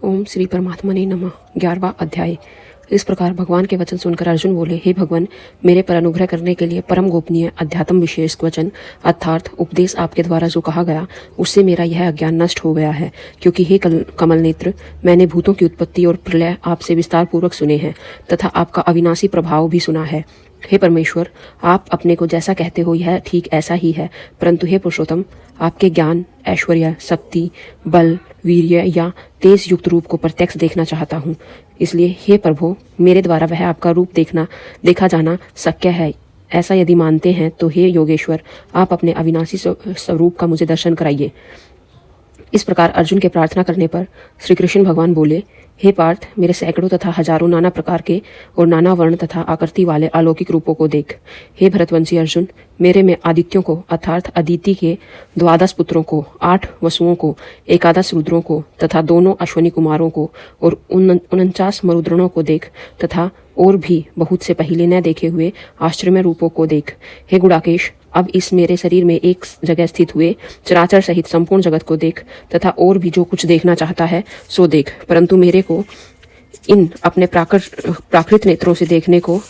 ओम श्री परमात्मा ने नमः। 11वां अध्याय। इस प्रकार भगवान के वचन सुनकर अर्जुन बोले, हे भगवान, मेरे पर अनुग्रह करने के लिए परम गोपनीय अध्यात्म विशेष वचन अर्थात उपदेश आपके द्वारा जो कहा गया, उससे मेरा यह अज्ञान नष्ट हो गया है। क्योंकि हे कमल नेत्र, मैंने भूतों की उत्पत्ति और प्रलय आपसे विस्तार पूर्वक सुने हैं तथा आपका अविनाशी प्रभाव भी सुना है। हे परमेश्वर, आप अपने को जैसा कहते हो यह ठीक ऐसा ही है, परंतु हे पुरुषोत्तम, आपके ज्ञान, ऐश्वर्य, शक्ति, बल, वीर्य या तेज युक्त रूप को प्रत्यक्ष देखना चाहता हूँ। इसलिए हे प्रभु, मेरे द्वारा वह आपका रूप देखा जाना शक्य है। ऐसा यदि मानते हैं तो हे योगेश्वर, आप अपने अविनाशी स्वरूप का मुझे दर्शन कराइए। इस प्रकार अर्जुन के प्रार्थना करने पर श्री कृष्ण भगवान बोले, हे पार्थ, मेरे सैकड़ों तथा हजारों नाना प्रकार के और नाना वर्ण तथा आकृति वाले अलौकिक रूपों को देख। हे भरतवंशी अर्जुन, मेरे में आदित्यों को अर्थात अदिति के 12 पुत्रों को, 8 वसुओं को, 11 रुद्रों को तथा 2 अश्वनी कुमारों को और 49 मरुद्गणों को देख तथा और भी बहुत से पहले न देखे हुए आश्चर्यमय रूपों को देख। हे गुड़ाकेश, अब इस मेरे शरीर में एक जगह स्थित हुए चराचर सहित संपूर्ण जगत को देख तथा और भी जो कुछ देखना चाहता है सो देख, परंतु मेरे को इन अपने प्राकृत नेत्रों से देखने को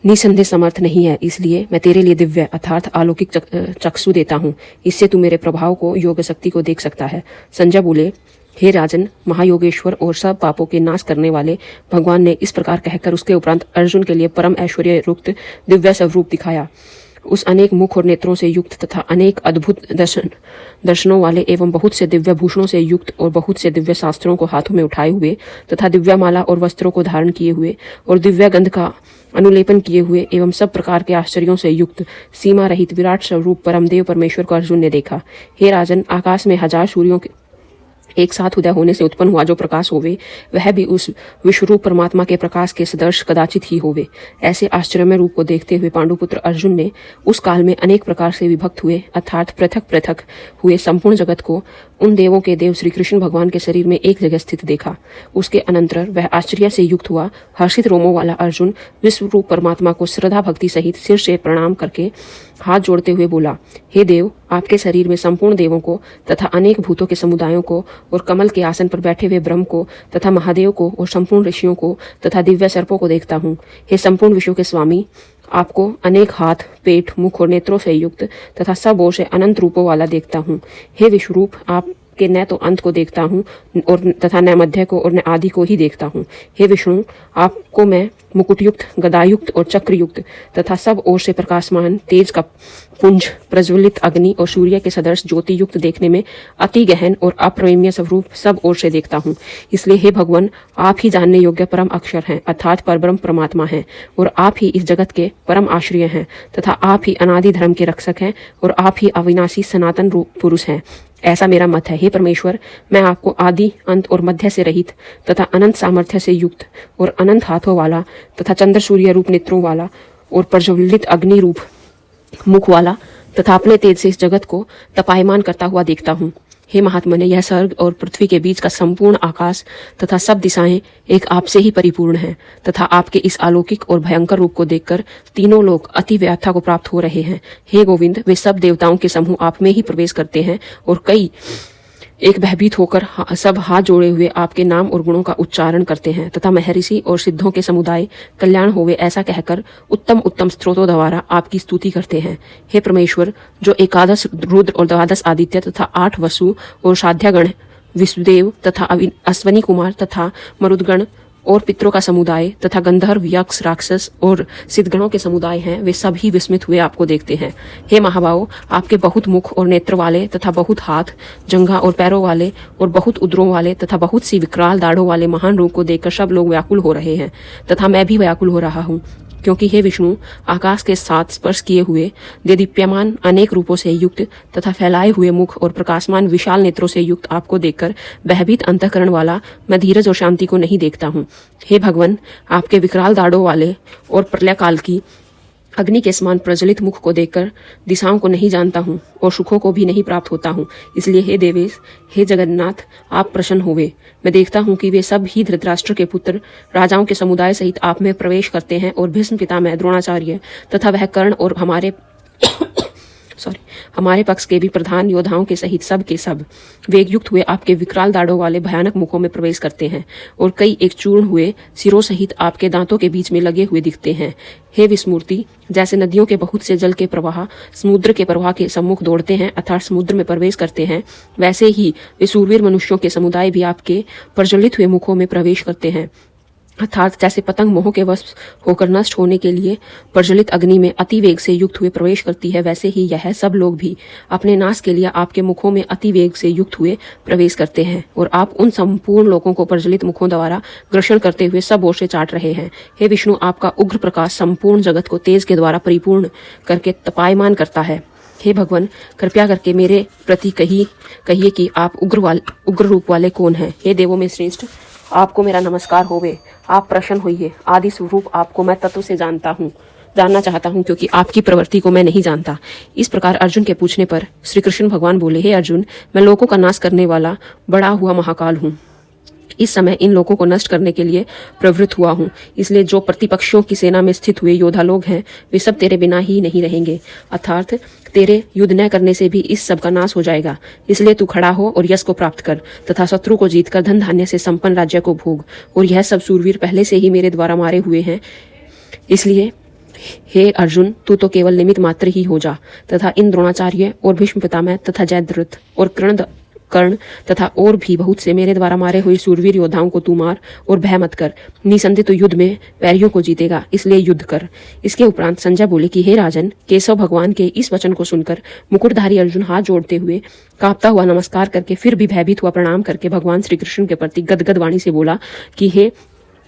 निसंदेह समर्थ नहीं है। इसलिए मैं तेरे लिए दिव्य अर्थात अलौकिक चक्षु देता हूँ। इससे तू मेरे प्रभाव को, योग शक्ति को देख सकता है। संजय बोले, हे राजन, महायोगेश्वर और सब पापों के नाश करने वाले भगवान ने इस प्रकार कहकर उसके उपरांत अर्जुन के लिए परम ऐश्वर्य युक्त दिव्य स्वरूप दिखाया। उस अनेक मुख और नेत्रों से युक्त तथा अनेक अद्भुत दर्शनों वाले एवं बहुत से दिव्य भूषणों से युक्त और बहुत से दिव्य शास्त्रों को हाथों में उठाए हुए तथा दिव्य माला और वस्त्रों को धारण किए हुए और दिव्य गंध का अनुलेपन किए हुए एवं सब प्रकार के आश्चर्यों से युक्त सीमा रहित विराट स्वरूप परमदेव परमेश्वर को अर्जुन ने देखा। हे राजन, आकाश में 1000 सूर्यों के एक साथ उदय होने से उत्पन्न हुआ जो प्रकाश होवे, वह भी उस विश्वरूप परमात्मा के प्रकाश के सदर्श कदाचित ही होवे। ऐसे आश्चर्यमय रूप को देखते हुए पांडुपुत्र अर्जुन ने उस काल में अनेक प्रकार से विभक्त हुए अर्थात पृथक पृथक हुए संपूर्ण जगत को उन देवों के देव श्री कृष्ण भगवान के शरीर में एक जगह स्थित देखा। उसके अनंतर वह आश्चर्य से युक्त हुआ हर्षित रोमों वाला अर्जुन विश्वरूप परमात्मा को श्रद्धा भक्ति सहित सिर से प्रणाम करके हाथ जोड़ते हुए बोला, हे देव, आपके शरीर में संपूर्ण देवों को तथा अनेक भूतों के समुदायों को और कमल के आसन पर बैठे हुए ब्रह्म को तथा महादेव को और संपूर्ण ऋषियों को तथा दिव्य सर्पों को देखता हूँ। हे संपूर्ण विश्व के स्वामी, आपको अनेक हाथ, पेट, मुख और नेत्रों से युक्त तथा सब ओर से अनंत रूपों वाला देखता हूँ। हे विश्वरूप, आप के न तो अंत को देखता हूँ और तथा न मध्य को और न आदि को ही देखता हूँ। हे विष्णु, आपको मैं मुकुटयुक्त, गदायुक्त और चक्रयुक्त तथा सब ओर से प्रकाशमान तेज का पुंज, प्रज्वलित अग्नि और सूर्य के सदर्श ज्योति युक्त देखने में अति गहन और अप्रमेय स्वरूप सब ओर से देखता हूँ। इसलिए हे भगवान, आप ही जानने योग्य परम अक्षर हैं अर्थात परब्रह्म परमात्मा हैं और आप ही इस जगत के परम आश्रय हैं तथा आप ही अनादि धर्म के रक्षक हैं और आप ही अविनाशी सनातन रूप पुरुष हैं। ऐसा मेरा मत है। हे परमेश्वर, मैं आपको आदि, अंत और मध्य से रहित तथा अनंत सामर्थ्य से युक्त और अनंत हाथों वाला तथा चंद्र सूर्य रूप नेत्रों वाला और प्रज्वलित अग्नि रूप मुख वाला तथा अपने तेज से इस जगत को तपायमान करता हुआ देखता हूँ। हे महात्मने, यह स्वर्ग और पृथ्वी के बीच का संपूर्ण आकाश तथा सब दिशाएं एक आपसे ही परिपूर्ण हैं तथा आपके इस अलौकिक और भयंकर रूप को देखकर तीनों लोग अति व्याख्या को प्राप्त हो रहे हैं। हे गोविंद, वे सब देवताओं के समूह आप में ही प्रवेश करते हैं और कई एक भयभीत होकर सब हाथ जोड़े हुए आपके नाम और गुणों का उच्चारण करते हैं तथा महर्षि और सिद्धों के समुदाय कल्याण होवे ऐसा कहकर उत्तम उत्तम स्त्रोतों द्वारा आपकी स्तुति करते हैं। हे परमेश्वर, जो 11 रुद्र और 12 आदित्य तथा 8 वसु और साध्यागण, विष्णुदेव तथा अश्वनी कुमार तथा मरुदगण और पितरों का समुदाय तथा गंधर्व, यक्ष, राक्षस और सिद्धगणों के समुदाय हैं, वे सभी विस्मित हुए आपको देखते हैं। हे महाबाहो, आपके बहुत मुख और नेत्र वाले तथा बहुत हाथ, जंघा और पैरों वाले और बहुत उदरों वाले तथा बहुत सी विकराल दाढ़ों वाले महान रूप को देखकर सब लोग व्याकुल हो रहे हैं तथा मैं भी व्याकुल हो रहा हूँ। क्योंकि हे विष्णु, आकाश के साथ स्पर्श किए हुए देदीप्यमान अनेक रूपों से युक्त तथा फैलाए हुए मुख और प्रकाशमान विशाल नेत्रों से युक्त आपको देखकर भयभीत अंतःकरण वाला मैं धीरज और शांति को नहीं देखता हूँ। हे भगवान, आपके विकराल दाढ़ों वाले और प्रलय काल की अग्नि के समान प्रज्वलित मुख को देखकर दिशाओं को नहीं जानता हूँ और सुखों को भी नहीं प्राप्त होता हूँ। इसलिए हे देवेश, हे जगन्नाथ, आप प्रसन्न होवे। मैं देखता हूँ कि वे सब ही धृतराष्ट्र के पुत्र राजाओं के समुदाय सहित आप में प्रवेश करते हैं और भीष्म पितामह, द्रोणाचार्य तथा वह कर्ण और हमारे हमारे पक्ष के भी प्रधान योद्धाओं के सहित सब के सब वेग युक्त हुए आपके विकराल दाढ़ों वाले भयानक मुखों में प्रवेश करते हैं और कई एक चूर्ण हुए सिरों सहित आपके दांतों के बीच में लगे हुए दिखते हैं। हे विस्मूर्ति, जैसे नदियों के बहुत से जल के प्रवाह समुद्र के प्रवाह के सम्मुख दौड़ते हैं अर्थात समुद्र में प्रवेश करते हैं, वैसे ही वे सूरवीर मनुष्यों के समुदाय भी आपके प्रज्वलित हुए मुखों में प्रवेश करते हैं। अर्थात जैसे पतंग मोह के वश होकर नष्ट होने के लिए प्रज्वलित अग्नि में अति वेग से युक्त हुए प्रवेश करती है, वैसे ही यह सब लोग भी अपने नाश के लिए आपके मुखों में अति वेग से युक्त हुए प्रवेश करते हैं और आप उन संपूर्ण लोगों को प्रज्वलित मुखों द्वारा ग्रसण करते हुए सब ओर से चाट रहे हैं। हे विष्णु, आपका उग्र प्रकाश संपूर्ण जगत को तेज के द्वारा परिपूर्ण करके तपायमान करता है। हे भगवान, कृपया करके मेरे प्रति कहिए कि आप उग्र रूप वाले कौन हैं। हे देवों में श्रेष्ठ, आपको मेरा नमस्कार होवे। आप प्रसन्न होइए। आदि स्वरूप आपको मैं तत्व से जानना चाहता हूँ, क्योंकि आपकी प्रवृत्ति को मैं नहीं जानता। इस प्रकार अर्जुन के पूछने पर श्री कृष्ण भगवान बोले, हे अर्जुन, मैं लोगों का नाश करने वाला बड़ा हुआ महाकाल हूँ। इस समय इन लोगों को नष्ट करने के लिए प्रवृत्त हुआ हूँ। इसलिए जो प्रतिपक्षियों की सेना में स्थित हुए योद्धा लोग हैं, वे सब तेरे बिना ही नहीं रहेंगे, अर्थात तेरे युद्ध न करने से भी इस सब का नाश हो जाएगा। इसलिए तू खड़ा हो और यश को प्राप्त कर तथा शत्रु को जीतकर धन धान्य से संपन्न राज्य को भोग। और यह सब सूरवीर पहले से ही मेरे द्वारा मारे हुए हैं। इसलिए हे अर्जुन, तू तो केवल निमित्त मात्र ही हो जा तथा इन द्रोणाचार्य और भीष्म पितामह तथा जयद्रथ और कर्ण तथा और भी बहुत से मेरे द्वारा मारे हुए सूरवीर योद्धाओं को तू मार और भय मत कर। निसंदेह तो युद्ध में वैरियों को जीतेगा, इसलिए युद्ध कर। इसके उपरांत संजय बोले कि हे राजन, केशव भगवान के इस वचन को सुनकर मुकुटधारी अर्जुन हाथ जोड़ते हुए कांपता हुआ नमस्कार करके फिर भी भयभीत हुआ प्रणाम करके भगवान श्री कृष्ण के प्रति गदगद वाणी से बोला कि हे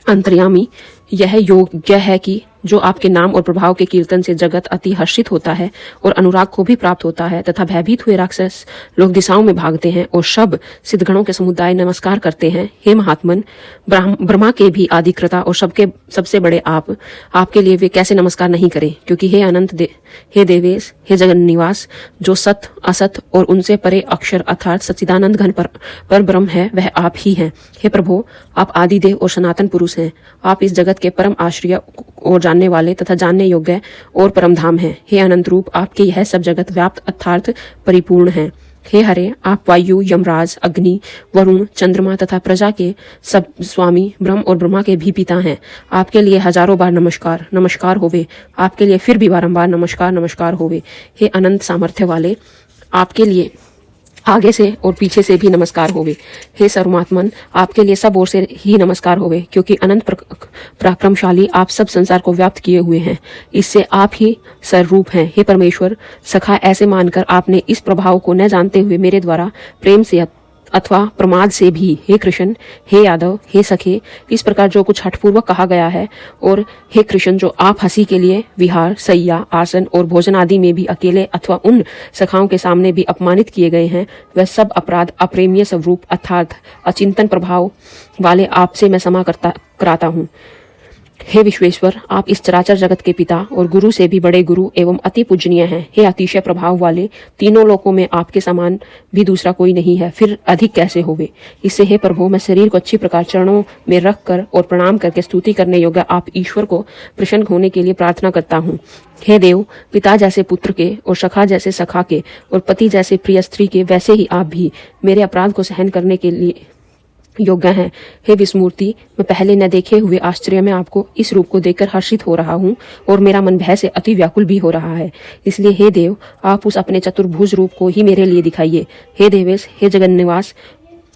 अंतर्यामी, यह योग्य है कि जो आपके नाम और प्रभाव के कीर्तन से जगत अति हर्षित होता है और अनुराग को भी प्राप्त होता है तथा भयभीत हुए राक्षस लोग दिशाओं में भागते हैं और सब सिद्धगणों के समुदाय नमस्कार करते हैं। हे महात्मन, ब्रह्मा के भी आदिकृता और सबसे बड़े आपके लिए वे कैसे नमस्कार नहीं करें, क्योंकि हे अनंत हे देवेश, हे जगन निवास, जो सत असत और उनसे परे अक्षर अर्थात सच्चिदानंद घन पर ब्रह्म है, वह आप ही हैं। हे प्रभु, आप आदिदेव और सनातन पुरुष हैं। आप इस जगत के परम आश्रय और जानने वाले तथा जानने योग्य और परम धाम हैं। हे अनंत रूप, आपके यह सब जगत व्याप्त अर्थात परिपूर्ण है। हे हरे, आप वायु, यमराज, अग्नि, वरुण, चंद्रमा तथा प्रजा के सब स्वामी, ब्रह्म और ब्रह्मा के भी पिता हैं। आपके लिए हजारों बार नमस्कार होवे। आपके लिए फिर भी बारंबार नमस्कार होवे। हे अनंत सामर्थ्य वाले, आपके लिए आगे से और पीछे से भी नमस्कार होवे। हे सर्वमात्मन, आपके लिए सब ओर से ही नमस्कार होवे, क्योंकि अनंत पराक्रमशाली आप सब संसार को व्याप्त किए हुए हैं। इससे आप ही सर्वरूप हैं। हे परमेश्वर, सखा ऐसे मानकर आपने इस प्रभाव को न जानते हुए मेरे द्वारा प्रेम से अथवा प्रमाद से भी हे कृष्ण, हे यादव, हे सखे, इस प्रकार जो कुछ हठपूर्वक कहा गया है, और हे कृष्ण, जो आप हंसी के लिए विहार, सैया, आसन और भोजन आदि में भी अकेले अथवा उन सखाओं के सामने भी अपमानित किए गए हैं, वह सब अपराध अप्रेमीय स्वरूप अर्थात अचिंतन प्रभाव वाले आपसे मैं क्षमा कराता हूँ। हे विश्वेश्वर, आप इस चराचर जगत के पिता और गुरु से भी बड़े गुरु एवं अति पूजनीय हैं। हे अतिशय प्रभाव वाले, तीनों लोकों में आपके समान भी दूसरा कोई नहीं है, फिर अधिक कैसे होवे। इससे हे प्रभु, मैं शरीर को अच्छी प्रकार चरणों में रख कर और प्रणाम करके स्तुति करने योग्य आप ईश्वर को प्रसन्न होने के लिए प्रार्थना करता हूँ। हे देव, पिता जैसे पुत्र के और सखा जैसे सखा के और पति जैसे प्रिय स्त्री के, वैसे ही आप भी मेरे अपराध को सहन करने के लिए योग्य हैं। हे विस्मूर्ति, मैं पहले न देखे हुए आश्चर्य में आपको इस रूप को देखकर हर्षित हो रहा हूँ और मेरा मन भय से अति व्याकुल भी हो रहा है। इसलिए हे देव, आप उस अपने चतुर्भुज रूप को ही मेरे लिए दिखाइए। हे देवेश, हे जगन्निवास,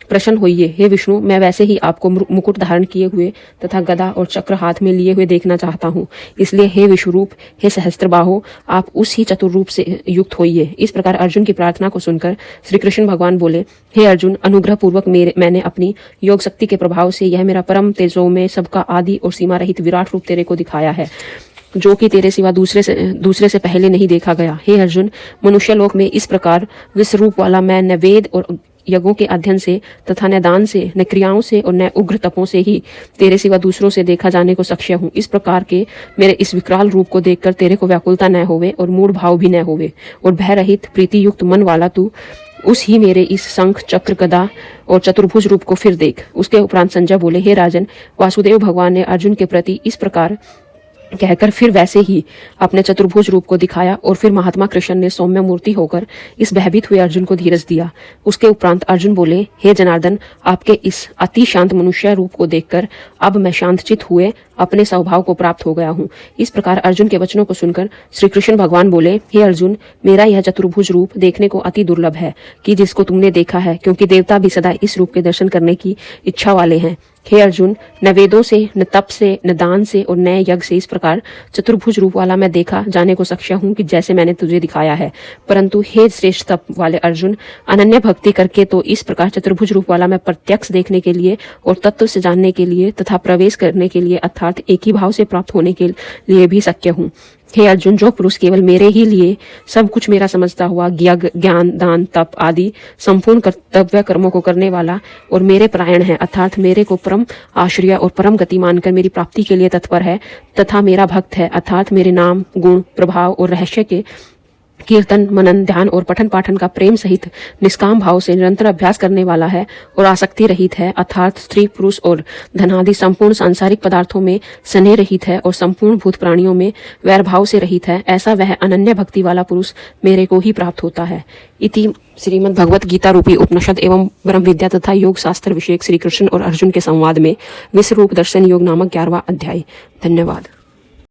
प्रसन्न होइए। हे विष्णु, मैं वैसे ही आपको मुकुट धारण किए हुए तथा गदा और चक्र हाथ में लिए हुए देखना चाहता हूँ। इसलिए हे विश्वरूप, हे सहस्त्रबाहो, आप उस ही चतुर्रूप से युक्त होइए। इस प्रकार अर्जुन की प्रार्थना को सुनकर श्री कृष्ण भगवान बोले, हे अर्जुन, अनुग्रह पूर्वक मैंने अपनी योग शक्ति के प्रभाव से यह मेरा परम तेजो में सबका आदि और सीमा रहित विराट रूप तेरे को दिखाया है, जो कि तेरे सिवा दूसरे से पहले नहीं देखा गया। हे अर्जुन, मनुष्य लोक में इस प्रकार विश्वरूप वाला मैं न वेद और यज्ञों के अध्ययन से तथा न दान से, न क्रियाओं से और न उग्र तपों से ही तेरे सिवा दूसरों से देखा जाने को सक्षम हूँ। इस प्रकार के मेरे इस विकराल रूप को देखकर तेरे को व्याकुलता न होवे और मूढ़ भाव भी न होवे, और भय रहित प्रीति युक्त मन वाला तू उस ही मेरे इस शंख, चक्र, गदा और चतुर्भुज रूप को फिर देख। उसके उपरांत संजय बोले, हे राजन, वासुदेव भगवान ने अर्जुन के प्रति इस प्रकार कहकर फिर वैसे ही अपने चतुर्भुज रूप को दिखाया और फिर महात्मा कृष्ण ने सौम्य मूर्ति होकर इस भयभीत हुए अर्जुन को धीरज दिया। उसके उपरांत अर्जुन बोले, हे जनार्दन, आपके इस अति शांत मनुष्य रूप को देखकर अब मैं शांतचित हुए अपने स्वभाव को प्राप्त हो गया हूँ। इस प्रकार अर्जुन के वचनों को सुनकर श्री कृष्ण भगवान बोले, हे अर्जुन, मेरा यह चतुर्भुज रूप देखने को अति दुर्लभ है कि जिसको तुमने देखा है, क्योंकि देवता भी सदा इस रूप के दर्शन करने की इच्छा वाले हैं। हे अर्जुन, न वेदों से, न तप से, न दान से और न यज्ञ से इस प्रकार चतुर्भुज रूप वाला मैं देखा जाने को सक्षम हूँ कि जैसे मैंने तुझे दिखाया है। परंतु हे श्रेष्ठ तप वाले अर्जुन, अनन्य भक्ति करके तो इस प्रकार चतुर्भुज रूप वाला मैं प्रत्यक्ष देखने के लिए और तत्व से जानने के लिए तथा प्रवेश करने के लिए अर्थात एक ही भाव से प्राप्त होने के लिए भी शक्य हूँ। हे अर्जुन, जो पुरुष केवल मेरे ही लिए सब कुछ मेरा समझता हुआ यज्ञ, ज्ञान, दान, तप आदि संपूर्ण कर्तव्य कर्मों को करने वाला और मेरे परायण है, अर्थात मेरे को परम आश्रय और परम गति मानकर मेरी प्राप्ति के लिए तत्पर है, तथा मेरा भक्त है, अर्थात मेरे नाम, गुण, प्रभाव और रहस्य के कीर्तन, मनन, ध्यान और पठन पाठन का प्रेम सहित निष्काम भाव से निरंतर अभ्यास करने वाला है और आसक्ति रहित है, अर्थात स्त्री, पुरुष और धनादि संपूर्ण सांसारिक पदार्थों में स्नेह रहित है और संपूर्ण भूत प्राणियों में वैर भाव से रहित है, ऐसा वह अनन्य भक्ति वाला पुरुष मेरे को ही प्राप्त होता है। इति श्रीमद् भगवत गीता रूपी उपनिषद एवं ब्रह्म विद्या तथा योग शास्त्र विषयक श्री कृष्ण और अर्जुन के संवाद में विश्व रूप दर्शन योग नामक 11वां अध्याय। धन्यवाद।